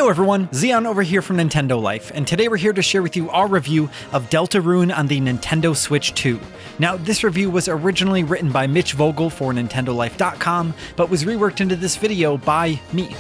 Heyo everyone, Xeon over here from Nintendo Life, and today we're here to share with you our review of Deltarune on the Nintendo Switch 2. Now, this review was originally written by Mitch Vogel for NintendoLife.com, but was reworked into this video by me.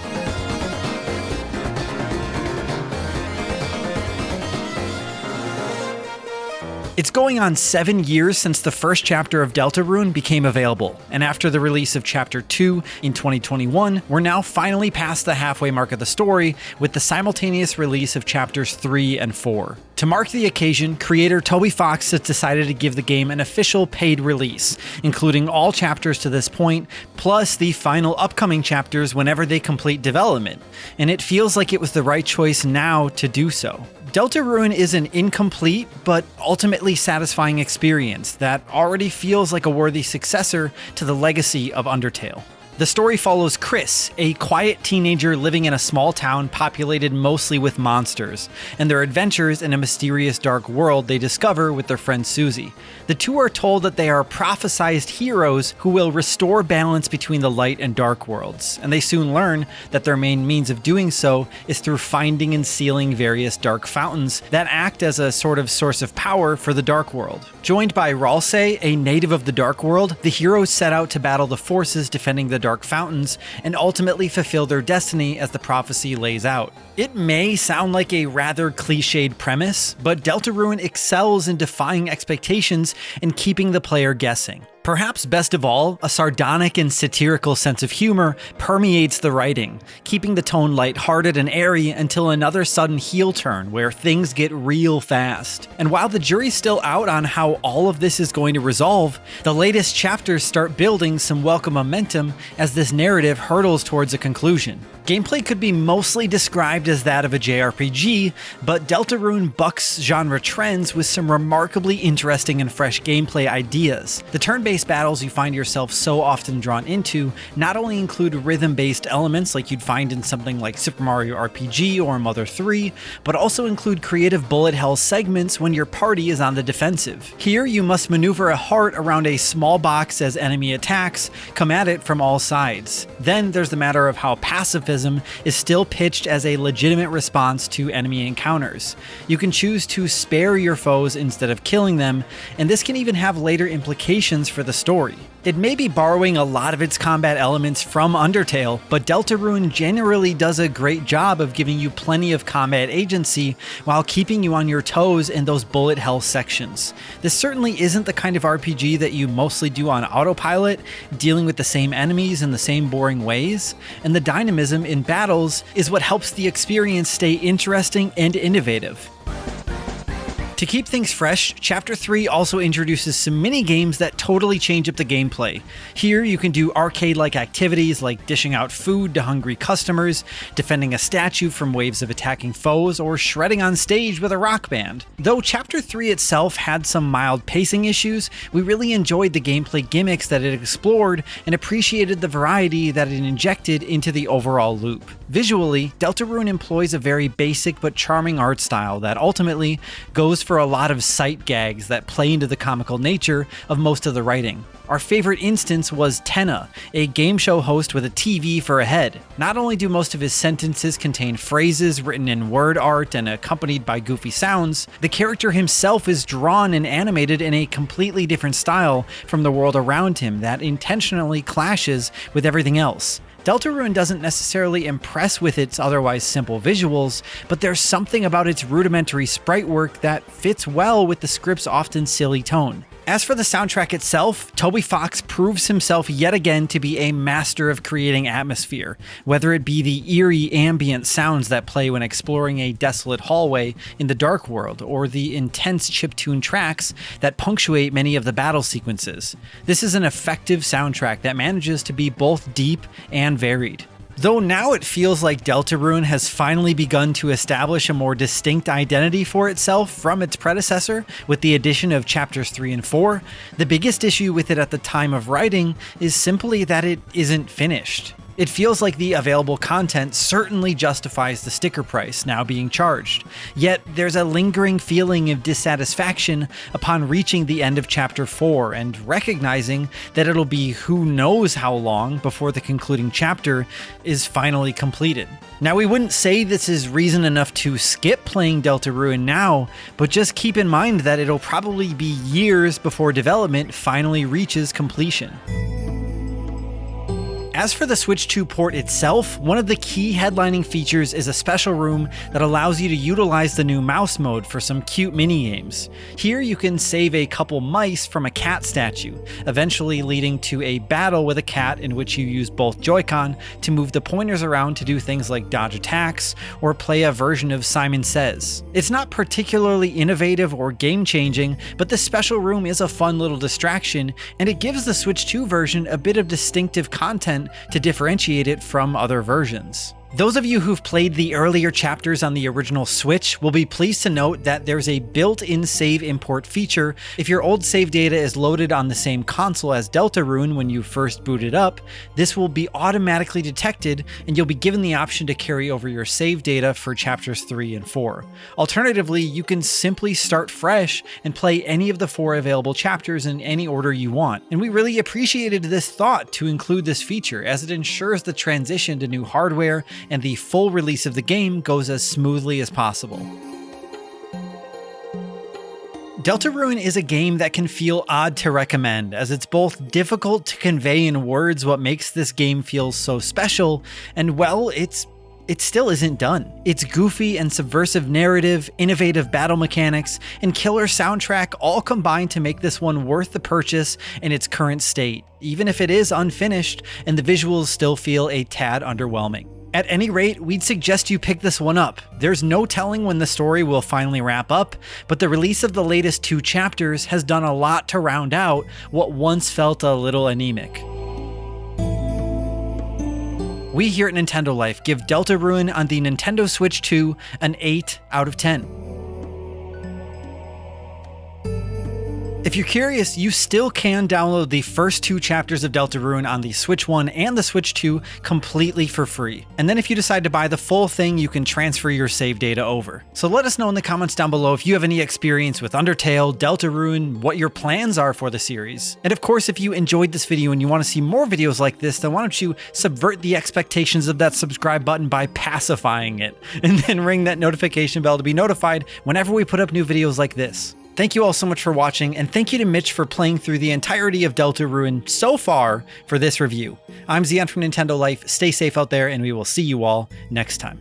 It's going on 7 years since the first chapter of Deltarune became available, and after the release of Chapter 2 in 2021, we're now finally past the halfway mark of the story with the simultaneous release of Chapters 3 and 4. To mark the occasion, creator Toby Fox has decided to give the game an official paid release, including all chapters to this point, plus the final upcoming chapters whenever they complete development, and it feels like it was the right choice now to do so. Deltarune is an incomplete, but ultimately satisfying experience that already feels like a worthy successor to the legacy of Undertale. The story follows Chris, a quiet teenager living in a small town populated mostly with monsters, and their adventures in a mysterious dark world they discover with their friend Susie. The two are told that they are prophesized heroes who will restore balance between the light and dark worlds, and they soon learn that their main means of doing so is through finding and sealing various dark fountains that act as a sort of source of power for the dark world. Joined by Ralsei, a native of the dark world, the heroes set out to battle the forces defending the dark fountains and ultimately fulfill their destiny as the prophecy lays out. It may sound like a rather cliched premise, but Deltarune excels in defying expectations and keeping the player guessing. Perhaps best of all, a sardonic and satirical sense of humor permeates the writing, keeping the tone lighthearted and airy until another sudden heel turn where things get real fast. And while the jury's still out on how all of this is going to resolve, the latest chapters start building some welcome momentum as this narrative hurtles towards a conclusion. Gameplay could be mostly described as that of a JRPG, but Deltarune bucks genre trends with some remarkably interesting and fresh gameplay ideas. The turn-based battles you find yourself so often drawn into not only include rhythm-based elements like you'd find in something like Super Mario RPG or Mother 3, but also include creative bullet hell segments when your party is on the defensive. Here, you must maneuver a heart around a small box as enemy attacks come at it from all sides. Then there's the matter of how pacifism is still pitched as a legitimate response to enemy encounters. You can choose to spare your foes instead of killing them, and this can even have later implications for the story. It may be borrowing a lot of its combat elements from Undertale, but Deltarune generally does a great job of giving you plenty of combat agency while keeping you on your toes in those bullet hell sections. This certainly isn't the kind of RPG that you mostly do on autopilot, dealing with the same enemies in the same boring ways, and the dynamism in battles is what helps the experience stay interesting and innovative. To keep things fresh, Chapter 3 also introduces some mini-games that totally change up the gameplay. Here, you can do arcade-like activities like dishing out food to hungry customers, defending a statue from waves of attacking foes, or shredding on stage with a rock band. Though Chapter 3 itself had some mild pacing issues, we really enjoyed the gameplay gimmicks that it explored and appreciated the variety that it injected into the overall loop. Visually, Deltarune employs a very basic but charming art style that ultimately goes for a lot of sight gags that play into the comical nature of most of the writing. Our favorite instance was Tenna, a game show host with a TV for a head. Not only do most of his sentences contain phrases written in word art and accompanied by goofy sounds, the character himself is drawn and animated in a completely different style from the world around him that intentionally clashes with everything else. Deltarune doesn't necessarily impress with its otherwise simple visuals, but there's something about its rudimentary sprite work that fits well with the script's often silly tone. As for the soundtrack itself, Toby Fox proves himself yet again to be a master of creating atmosphere, whether it be the eerie ambient sounds that play when exploring a desolate hallway in the dark world, or the intense chiptune tracks that punctuate many of the battle sequences. This is an effective soundtrack that manages to be both deep and varied. Though now it feels like Deltarune has finally begun to establish a more distinct identity for itself from its predecessor with the addition of Chapters 3 and 4, the biggest issue with it at the time of writing is simply that it isn't finished. It feels like the available content certainly justifies the sticker price now being charged. Yet there's a lingering feeling of dissatisfaction upon reaching the end of Chapter 4 and recognizing that it'll be who knows how long before the concluding chapter is finally completed. Now, we wouldn't say this is reason enough to skip playing Deltarune now, but just keep in mind that it'll probably be years before development finally reaches completion. As for the Switch 2 port itself, one of the key headlining features is a special room that allows you to utilize the new mouse mode for some cute minigames. Here you can save a couple mice from a cat statue, eventually leading to a battle with a cat in which you use both Joy-Con to move the pointers around to do things like dodge attacks or play a version of Simon Says. It's not particularly innovative or game-changing, but this special room is a fun little distraction, and it gives the Switch 2 version a bit of distinctive content to differentiate it from other versions. Those of you who've played the earlier chapters on the original Switch will be pleased to note that there's a built-in save import feature. If your old save data is loaded on the same console as Deltarune when you first boot it up, this will be automatically detected and you'll be given the option to carry over your save data for chapters 3 and 4. Alternatively, you can simply start fresh and play any of the 4 available chapters in any order you want. And we really appreciated this thought to include this feature, as it ensures the transition to new hardware and the full release of the game goes as smoothly as possible. Deltarune is a game that can feel odd to recommend, as it's both difficult to convey in words what makes this game feel so special, and well, it still isn't done. Its goofy and subversive narrative, innovative battle mechanics, and killer soundtrack all combine to make this one worth the purchase in its current state, even if it is unfinished and the visuals still feel a tad underwhelming. At any rate, we'd suggest you pick this one up. There's no telling when the story will finally wrap up, but the release of the latest 2 chapters has done a lot to round out what once felt a little anemic. We here at Nintendo Life give Deltarune on the Nintendo Switch 2 an 8 out of 10. If you're curious, you still can download the first 2 chapters of Deltarune on the Switch 1 and the Switch 2 completely for free. And then if you decide to buy the full thing, you can transfer your save data over. So let us know in the comments down below if you have any experience with Undertale, Deltarune, what your plans are for the series. And of course, if you enjoyed this video and you want to see more videos like this, then why don't you subvert the expectations of that subscribe button by pacifying it, and then ring that notification bell to be notified whenever we put up new videos like this. Thank you all so much for watching, and thank you to Mitch for playing through the entirety of Deltarune so far for this review. I'm Zion from Nintendo Life, stay safe out there, and we will see you all next time.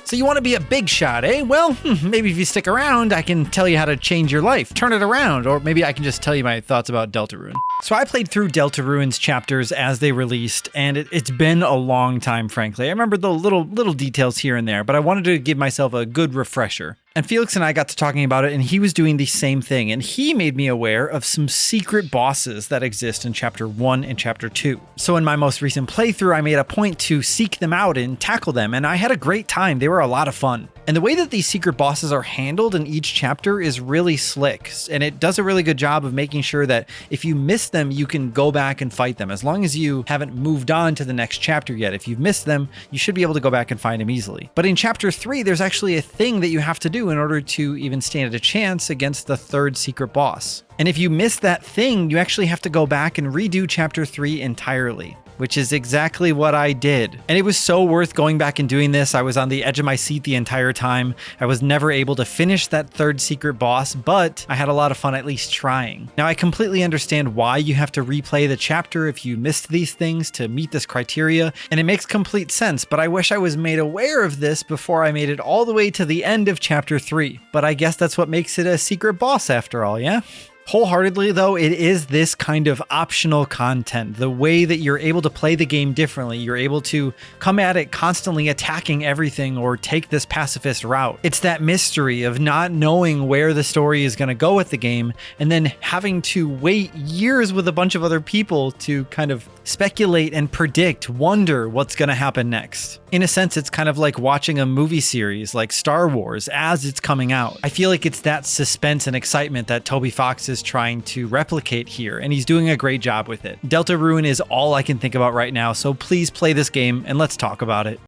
So you want to be a big shot, eh? Well, maybe if you stick around, I can tell you how to change your life, turn it around, or maybe I can just tell you my thoughts about Deltarune. So I played through Deltarune's chapters as they released, and it's been a long time, frankly. I remember the little details here and there, but I wanted to give myself a good refresher. And Felix and I got to talking about it, and he was doing the same thing, and he made me aware of some secret bosses that exist in Chapter 1 and Chapter 2. So in my most recent playthrough, I made a point to seek them out and tackle them, and I had a great time. They were a lot of fun. And the way that these secret bosses are handled in each chapter is really slick, and it does a really good job of making sure that if you miss them, you can go back and fight them, as long as you haven't moved on to the next chapter yet. If you've missed them, you should be able to go back and find them easily. But in Chapter 3, there's actually a thing that you have to do in order to even stand a chance against the 3rd secret boss. And if you miss that thing, you actually have to go back and redo Chapter 3 entirely, which is exactly what I did. And it was so worth going back and doing this. I was on the edge of my seat the entire time. I was never able to finish that 3rd secret boss, but I had a lot of fun at least trying. Now, I completely understand why you have to replay the chapter if you missed these things to meet this criteria, and it makes complete sense, but I wish I was made aware of this before I made it all the way to the end of Chapter 3. But I guess that's what makes it a secret boss after all, yeah? Wholeheartedly, though, it is this kind of optional content. The way that you're able to play the game differently, you're able to come at it constantly attacking everything or take this pacifist route. It's that mystery of not knowing where the story is going to go with the game and then having to wait years with a bunch of other people to kind of speculate and predict, wonder what's going to happen next. In a sense, it's kind of like watching a movie series like Star Wars as it's coming out. I feel like it's that suspense and excitement that Toby Fox is trying to replicate here, and he's doing a great job with it. Deltarune is all I can think about right now, so please play this game and let's talk about it.